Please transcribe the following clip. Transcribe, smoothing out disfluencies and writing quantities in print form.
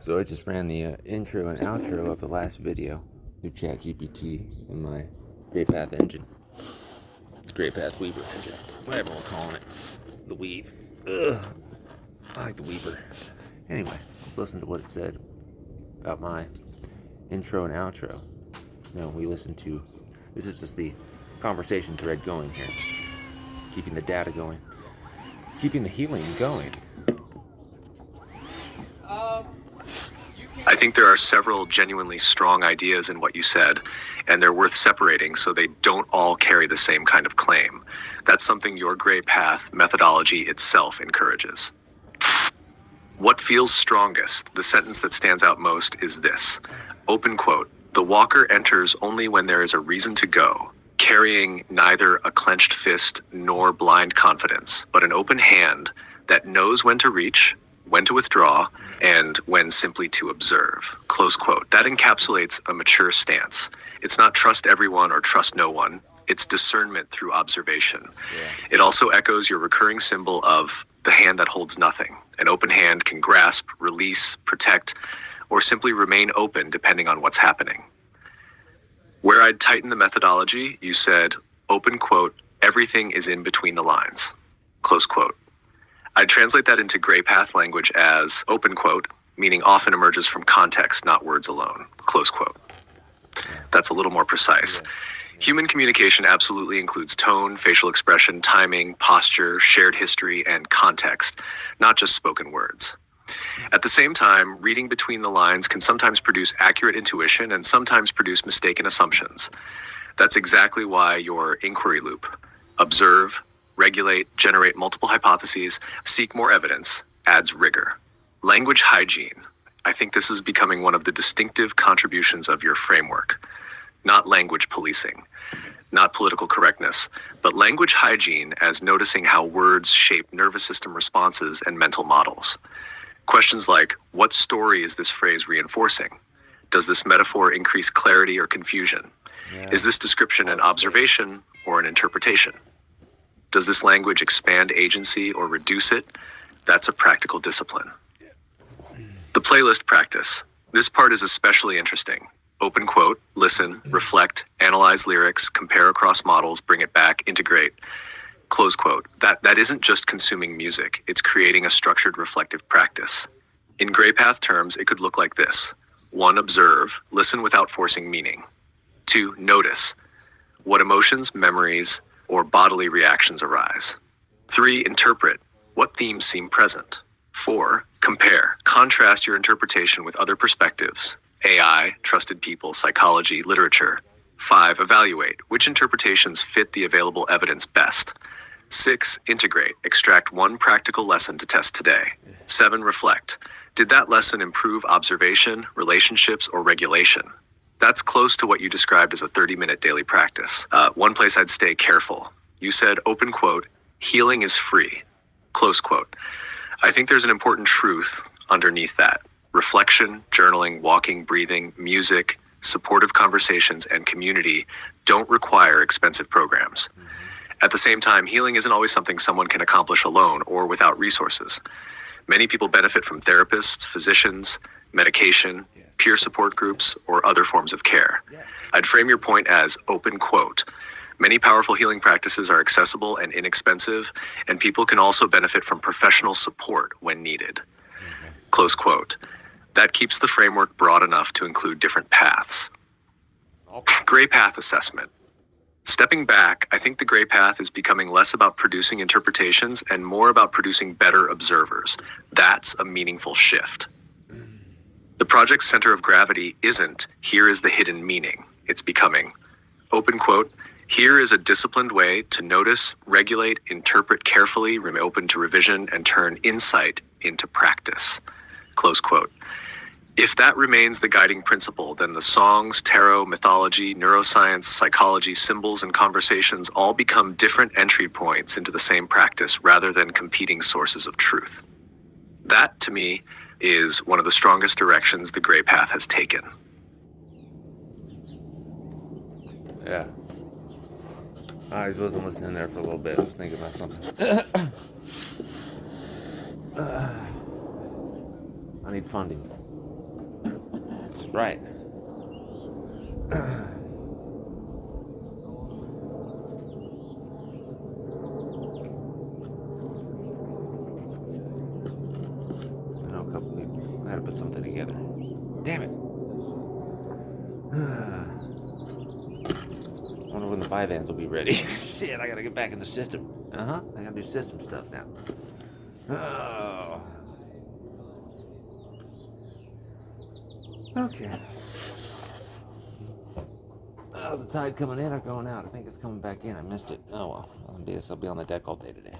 So I just ran the intro and outro of the last video through ChatGPT in my Great Path engine. Great Path Weaver engine. Whatever we're calling it. The Weave. Ugh. I like the Weaver. Anyway, let's listen to what it said about my intro and outro. We listened to... This is just the conversation thread going here. Keeping the data going. Keeping the healing going. I think there are several genuinely strong ideas in what you said, and they're worth separating so they don't all carry the same kind of claim. That's something your Gray Path methodology itself encourages. What feels strongest, the sentence that stands out most, is this. Open quote, "The walker enters only when there is a reason to go, carrying neither a clenched fist nor blind confidence, but an open hand that knows when to reach, when to withdraw, and when simply to observe." Close quote. That encapsulates a mature stance. It's not trust everyone or trust no one. It's discernment through observation. Yeah. It also echoes your recurring symbol of the hand that holds nothing. An open hand can grasp, release, protect, or simply remain open depending on what's happening. Where I'd tighten the methodology, you said, open quote, "Everything is in between the lines." Close quote. I'd translate that into Gray Path language as open quote, meaning often emerges from context, not words alone. Close quote. That's a little more precise. Yes. Human communication absolutely includes tone, facial expression, timing, posture, shared history, and context, not just spoken words. At the same time, reading between the lines can sometimes produce accurate intuition and sometimes produce mistaken assumptions. That's exactly why your inquiry loop, observe, regulate, generate multiple hypotheses, seek more evidence, adds rigor. Language hygiene. I think this is becoming one of the distinctive contributions of your framework. Not language policing, not political correctness, but language hygiene as noticing how words shape nervous system responses and mental models. Questions like, what story is this phrase reinforcing? Does this metaphor increase clarity or confusion? Yeah. Is this description an observation or an interpretation? Does this language expand agency or reduce it? That's a practical discipline. The playlist practice. This part is especially interesting. Open quote, listen, reflect, analyze lyrics, compare across models, bring it back, integrate. Close quote. That isn't just consuming music. It's creating a structured reflective practice. In Gray Path terms, it could look like this. 1, observe, listen without forcing meaning. 2, notice. What emotions, memories, or bodily reactions arise. 3, interpret. What themes seem present. 4, compare. Contrast your interpretation with other perspectives. AI, trusted people, psychology, literature. 5, evaluate. Which interpretations fit the available evidence best? 6, integrate. Extract one practical lesson to test today. 7, reflect. Did that lesson improve observation, relationships, or regulation? That's close to what you described as a 30-minute daily practice. One place I'd stay careful. You said, open quote, healing is free. Close quote. I think there's an important truth underneath that. Reflection, journaling, walking, breathing, music, supportive conversations, and community don't require expensive programs. At the same time, healing isn't always something someone can accomplish alone or without resources. Many people benefit from therapists, physicians, medication, peer support groups, or other forms of care. I'd frame your point as open quote. Many powerful healing practices are accessible and inexpensive, and people can also benefit from professional support when needed. Close quote. That keeps the framework broad enough to include different paths. Gray Path assessment. Stepping back, I think the Gray Path is becoming less about producing interpretations and more about producing better observers. That's a meaningful shift. The project's center of gravity isn't, here is the hidden meaning. It's becoming, open quote, here is a disciplined way to notice, regulate, interpret carefully, remain open to revision, and turn insight into practice. Close quote. If that remains the guiding principle, then the songs, tarot, mythology, neuroscience, psychology, symbols, and conversations all become different entry points into the same practice rather than competing sources of truth. That, to me, is one of the strongest directions the Gray Path has taken. Yeah. I wasn't listening there for a little bit. I was thinking about something. I need funding. That's right. I know a couple people. I gotta put something together. Damn it. Wonder when the 5-ans will be ready. Shit, I gotta get back in the system. I gotta do system stuff now. Oh. Okay. How's the tide coming in or going out? I think it's coming back in. I missed it. Oh well. I'll be on the deck all day today.